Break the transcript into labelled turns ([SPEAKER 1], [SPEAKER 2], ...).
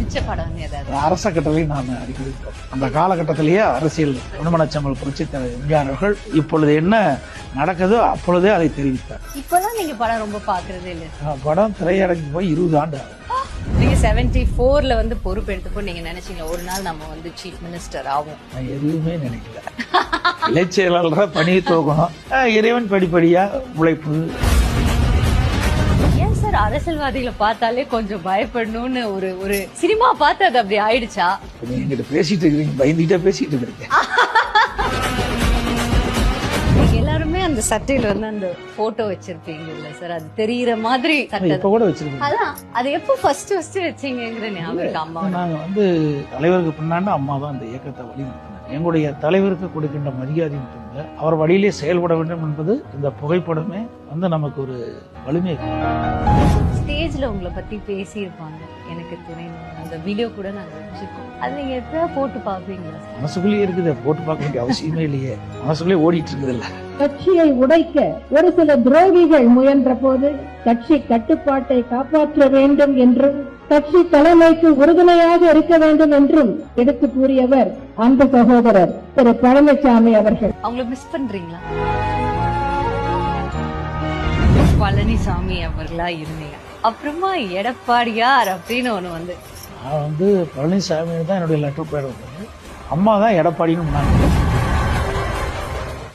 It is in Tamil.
[SPEAKER 1] பிடிச்ச படம் ஏதாவது?
[SPEAKER 2] அரச கட்டளை நான் அடிக்கடி அந்த காலகட்டத்திலேயே அரசியல் பொன்மனச்செம்மல் புரட்சித் தலைவர் எம்ஜிஆர் அவர்கள் இப்பொழுது என்ன நடக்குதோ அப்பொழுதே அதை தெரிவித்தார்.
[SPEAKER 1] இப்பெல்லாம் நீங்க படம் ரொம்ப பாக்குறதே இல்லை.
[SPEAKER 2] படம் திரையரங்கு போய் 20 ஆண்டு ஆகும்.
[SPEAKER 1] நீங்க 74ல வந்து பொறுப்பு எடுத்தப்போ நீங்க நினைச்சீங்க ஒரு நாள் நம்ம வந்து சீஃப் மினிஸ்டர் ஆகும்?
[SPEAKER 2] நான் எதுவுமே நினைக்கல. இளைச்செயலாளராக பணி தோக்கணும், இறைவன் படிப்படியா உழைப்பு.
[SPEAKER 1] ஏன் சார் அரசியல்வாதிகளை பார்த்தாலே கொஞ்சம் பயப்படணும்னு ஒரு சினிமா பார்த்து அது அப்படி ஆயிடுச்சா?
[SPEAKER 2] நீங்க என்கிட்ட பேசிட்டு இருக்கிறீங்க, பயந்துகிட்டே பேசிட்டு இருக்கேன்.
[SPEAKER 1] எல்லாருமே அந்த சட்டையில வந்து அந்த போட்டோ வச்சிருப்பீங்க இல்ல சார், அது தெரியுற மாதிரி சட்டை
[SPEAKER 2] இப்ப கூட வச்சிருக்கேன்.
[SPEAKER 1] அதான் அது எப்போ ஃபர்ஸ்ட் வச்சீங்கிற ஞாபகம் இருக்கு? அம்மா
[SPEAKER 2] நாங்க வந்து தலைவருக்கு பின்னாண்டு அம்மா தான் இந்த இயக்கத்தை வழிநடத்தினார். எங்களுடைய தலைவருக்கு கொடுக்கின்ற மரியாதை மட்டும் இல்லை, அவர் வழியிலே செயல்பட வேண்டும் என்பது இந்த புகைப்படமே வந்து நமக்கு ஒரு வலிமை.
[SPEAKER 1] ஸ்டேஜ்ல உங்களை பத்தி பேசியிருப்பாங்க, எனக்கு துணை, அந்த வீடியோ கூட நாங்க வச்சிருக்கோம். அது நீங்க எப்ப போட்டு பாப்பீங்களா?
[SPEAKER 2] மனசுக்குள்ளேயே இருக்குது, போட்டு பார்க்க வேண்டிய அவசியமே இல்லையே, மனசுக்குள்ளே ஓடிட்டு இருக்குது இல்ல.
[SPEAKER 3] கட்சியை உடைக்க ஒரு சில துரோகிகள் முயன்ற போது கட்சி கட்டுப்பாட்டை காப்பாற்ற வேண்டும் என்றும் கட்சி தலைமைக்கு உறுதுணையாக இருக்க வேண்டும் என்றும் எடுத்து கூறியவர் அந்த சகோதரர் திரு பழனிசாமி அவர்கள்.
[SPEAKER 1] அவங்களை மிஸ் பண்றீங்களா? பழனிசாமி அவர்களா இருந்தீங்க, அப்புறமா எடப்பாடியார் அப்படின்னு ஒண்ணு வந்து
[SPEAKER 2] நான் வந்து பழனிசாமி தான் என்னுடைய லெட்டர் பேர் வந்தது, அம்மா தான் எடப்பாடின்னு.